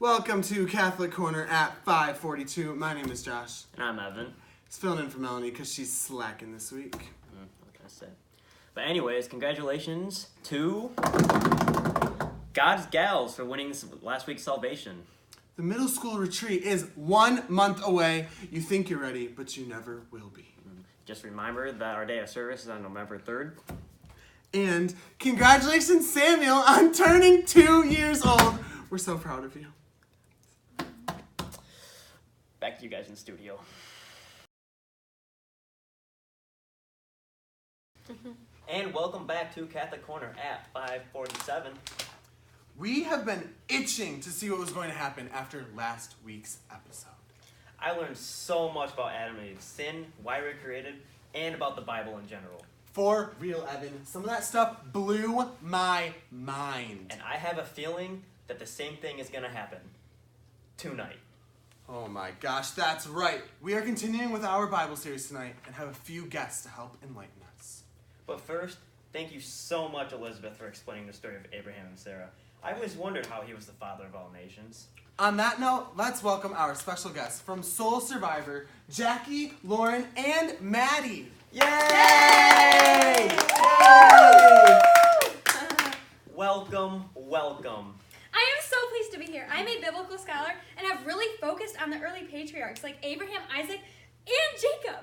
Welcome to Catholic Corner at 542. My name is Josh. And I'm Evan. He's filling in for Melanie because she's slacking this week. What can I say? But anyways, congratulations to God's Gals for winning last week's salvation. The middle school retreat is 1 month away. You think you're ready, but you never will be. Just remember that our day of service is on November 3rd. And congratulations, Samuel, on turning 2 years old. We're so proud of you. Back to you guys in the studio. And welcome back to Catholic Corner at 547. We have been itching to see what was going to happen after last week's episode. I learned so much about Adam and Eve's sin, why we were created, and about the Bible in general. For real, Evan, some of that stuff blew my mind. And I have a feeling that the same thing is going to happen tonight. Oh my gosh, that's right. We are continuing with our Bible series tonight and have a few guests to help enlighten us. But first, thank you so much, Elizabeth, for explaining the story of Abraham and Sarah. I always wondered how he was the father of all nations. On that note, let's welcome our special guests from Soul Survivor, Jackie, Lauren, and Maddie. Yay! Yay! Welcome, welcome. I am so pleased to be here. I'm a biblical scholar and have really focused on the early patriarchs like Abraham, Isaac, and Jacob.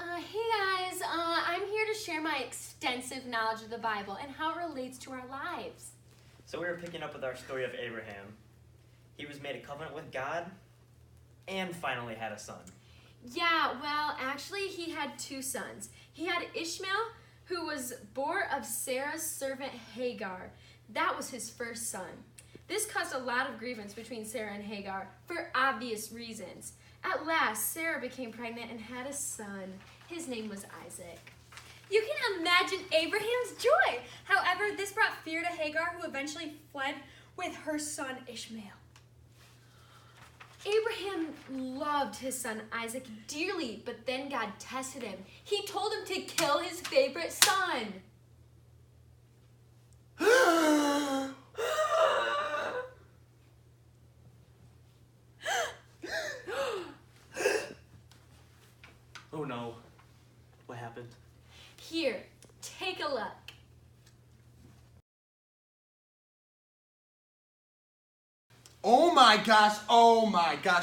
Hey guys, I'm here to share my extensive knowledge of the Bible and how it relates to our lives. So we were picking up with our story of Abraham. He was made a covenant with God and finally had a son. Yeah, well, actually he had 2 sons. He had Ishmael, who was born of Sarah's servant Hagar. That was his first son. This caused a lot of grievance between Sarah and Hagar for obvious reasons. At last, Sarah became pregnant and had a son. His name was Isaac. You can imagine Abraham's joy. However, this brought fear to Hagar, who eventually fled with her son Ishmael. Abraham loved his son Isaac dearly, but then God tested him. He told him to kill his favorite son. Oh no. What happened? Here, take a look. Oh my gosh,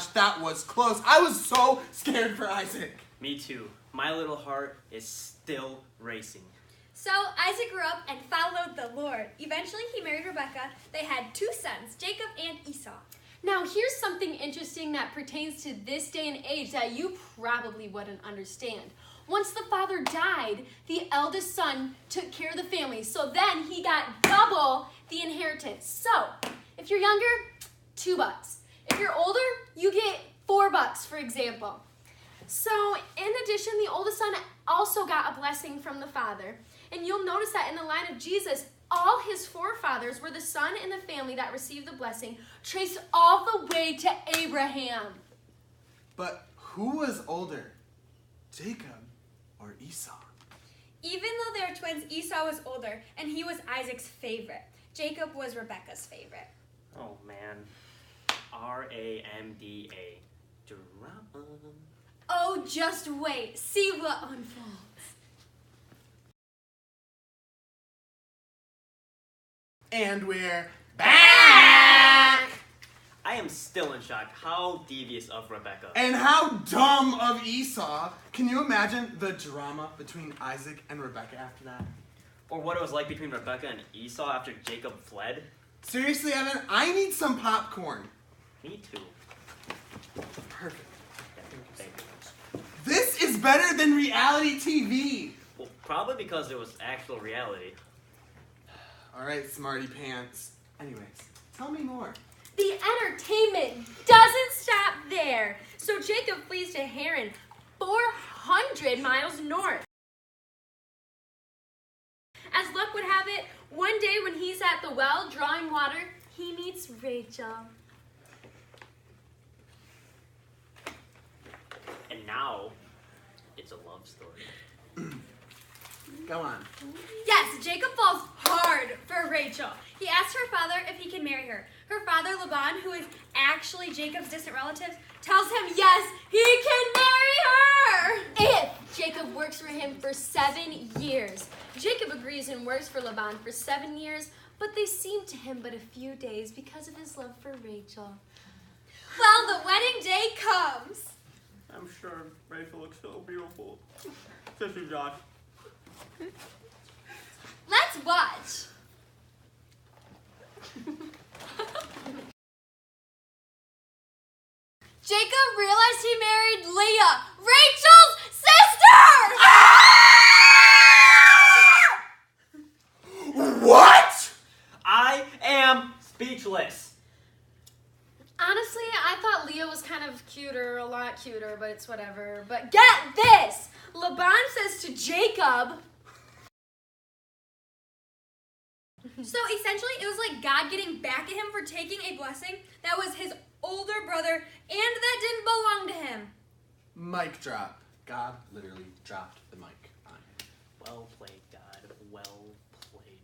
that was close. I was so scared for Isaac. Me too. My little heart is still racing. So Isaac grew up and followed the Lord. Eventually, he married Rebekah. They had 2 sons, Jacob and Esau. Now, here's something interesting that pertains to this day and age that you probably wouldn't understand. Once the father died, the eldest son took care of the family, so then he got double the inheritance. So, if you're younger, $2. If you're older, you get $4, for example. So, in addition, the oldest son also got a blessing from the father. And you'll notice that in the line of Jesus, all his forefathers were the son in the family that received the blessing, traced all the way to Abraham. But who was older, Jacob or Esau? Even though they were twins, Esau was older, and he was Isaac's favorite. Jacob was Rebekah's favorite. Oh man. R-A-M-D-A. Drama. Oh, just wait. See what unfolds. And we're back! I am still in shock. How devious of Rebekah. And how dumb of Esau. Can you imagine the drama between Isaac and Rebekah after that? Or what it was like between Rebekah and Esau after Jacob fled. Seriously, Evan, I need some popcorn. Me too. Perfect. Thank you. This is better than reality TV. Well, probably because it was actual reality. All right, smarty pants. Anyways, tell me more. The entertainment doesn't stop there. So Jacob flees to Haran, 400 miles north. As luck would have it, one day when he's at the well drawing water, he meets Rachel. And now, it's a love story. Go on. Yes, Jacob falls hard for Rachel. He asks her father if he can marry her. Her father, Laban, who is actually Jacob's distant relatives, tells him yes, he can marry her! If Jacob works for him for 7 years. Jacob agrees and works for Laban for 7 years, but they seem to him but a few days because of his love for Rachel. Well, the wedding day comes. I'm sure Rachel looks so beautiful. Especially Josh. Let's watch. Jacob realized he married Leah, Rachel's sister! What? I am speechless. Honestly, I thought Leah was kind of cuter, a lot cuter, but it's whatever. But get this! Laban says to Jacob, So essentially, it was like God getting back at him for taking a blessing that was his older brother and that didn't belong to him. Mic drop. God literally dropped the mic on him. Well played, God. Well played.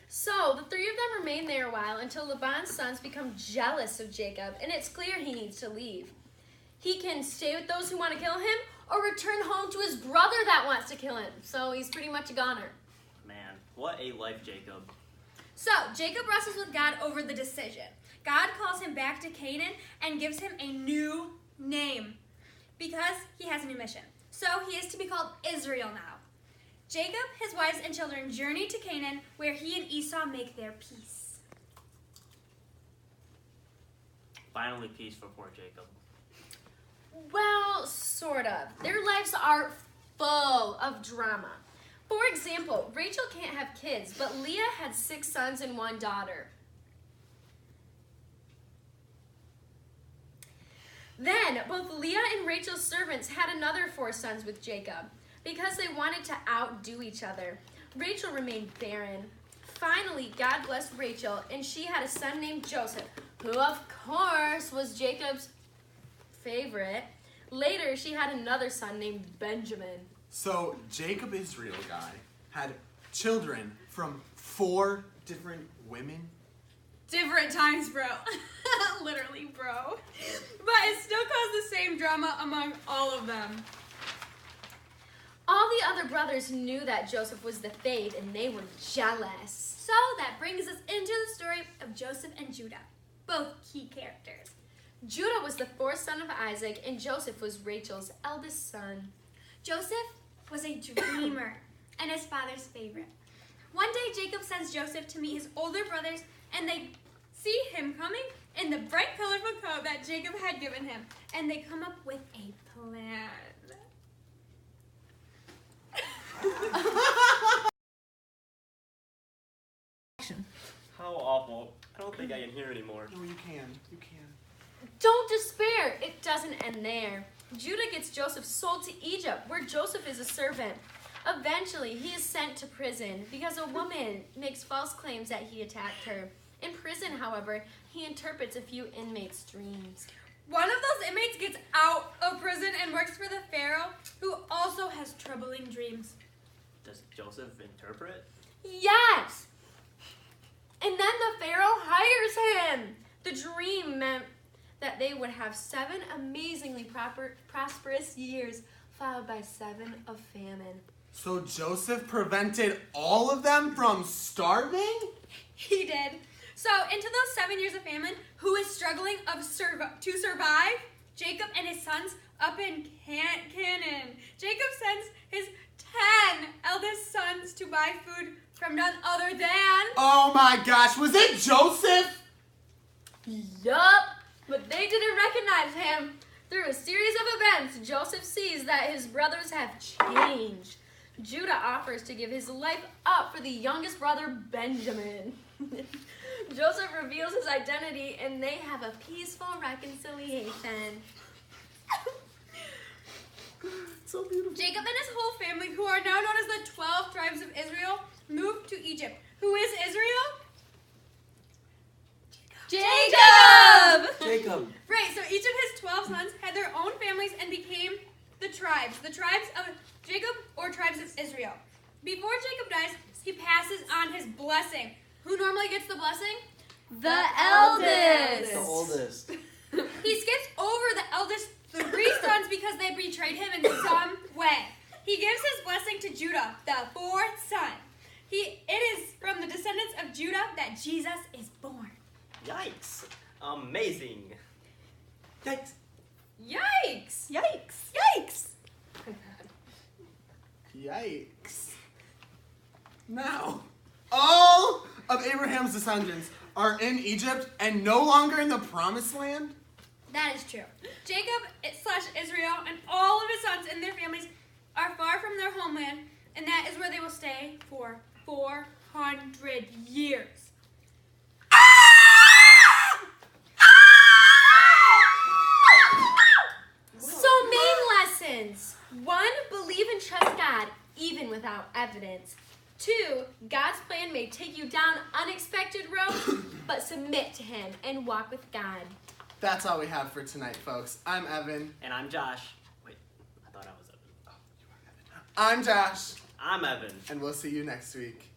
So the three of them remain there a while until Laban's sons become jealous of Jacob, and it's clear he needs to leave. He can stay with those who want to kill him or return home to his brother that wants to kill him. So he's pretty much a goner. Man, what a life, Jacob. So Jacob wrestles with God over the decision. God calls him back to Canaan and gives him a new name because he has a new mission. So he is to be called Israel now. Jacob, his wives, and children journey to Canaan where he and Esau make their peace. Finally peace for poor Jacob. Well, sort of. Their lives are full of drama. For example, Rachel can't have kids, but Leah had 6 sons and 1 daughter. Then, both Leah and Rachel's servants had another 4 sons with Jacob because they wanted to outdo each other. Rachel remained barren. Finally, God blessed Rachel, and she had a son named Joseph, who, of course, was Jacob's favorite. Later, she had another son named Benjamin. So Jacob Israel guy had children from 4 different women. Different times, bro. Literally, bro. But it still caused the same drama among all of them. All the other brothers knew that Joseph was the fave, and they were jealous. So that brings us into the story of Joseph and Judah, both key characters. Judah was the 4th son of Isaac, and Joseph was Rachel's eldest son. Joseph was a dreamer and his father's favorite. One day, Jacob sends Joseph to meet his older brothers, and they see him coming in the bright, colorful coat that Jacob had given him, and they come up with a plan. How awful. I don't think I can hear anymore. No, you can. You can. Don't despair. It doesn't end there. Judah gets Joseph sold to Egypt, where Joseph is a servant. Eventually, he is sent to prison because a woman makes false claims that he attacked her. In prison, however, he interprets a few inmates' dreams. One of those inmates gets out of prison and works for the Pharaoh, who also has troubling dreams. Does Joseph interpret? Yes! And then the Pharaoh hires him. The dream meant that they would have 7 amazingly prosperous years, followed by 7 of famine. So Joseph prevented all of them from starving? He did. So into those 7 years of famine, who is struggling to survive? Jacob and his sons up in Canaan. Jacob sends his 10 eldest sons to buy food from none other than... Oh my gosh, was it Joseph? Yup, but they didn't recognize him. Through a series of events, Joseph sees that his brothers have changed. Judah offers to give his life up for the youngest brother, Benjamin. Joseph reveals his identity, and they have a peaceful reconciliation. So beautiful. Jacob and his whole family, who are now known as the 12 tribes of Israel, moved to Egypt. Who is Israel? Jacob! Jacob. Right, so each of his 12 sons had their own families and became the tribes of Jacob or tribes of Israel. Before Jacob dies, he passes on his blessing. Who normally gets the blessing? The eldest. The oldest. Amazing. Yikes. Yikes! Yikes. Yikes! Yikes. Now, all of Abraham's descendants are in Egypt and no longer in the promised land? That is true. Jacob / Israel and all of his sons and their families are far from their homeland, and that is where they will stay for 400 years. So main lessons. 1, believe and trust God, even without evidence. 2, God's plan may take you down unexpected roads, but submit to Him and walk with God. That's all we have for tonight, folks. I'm Evan. And I'm Josh. Wait, I thought I was Evan. I'm Josh. I'm Evan. And we'll see you next week.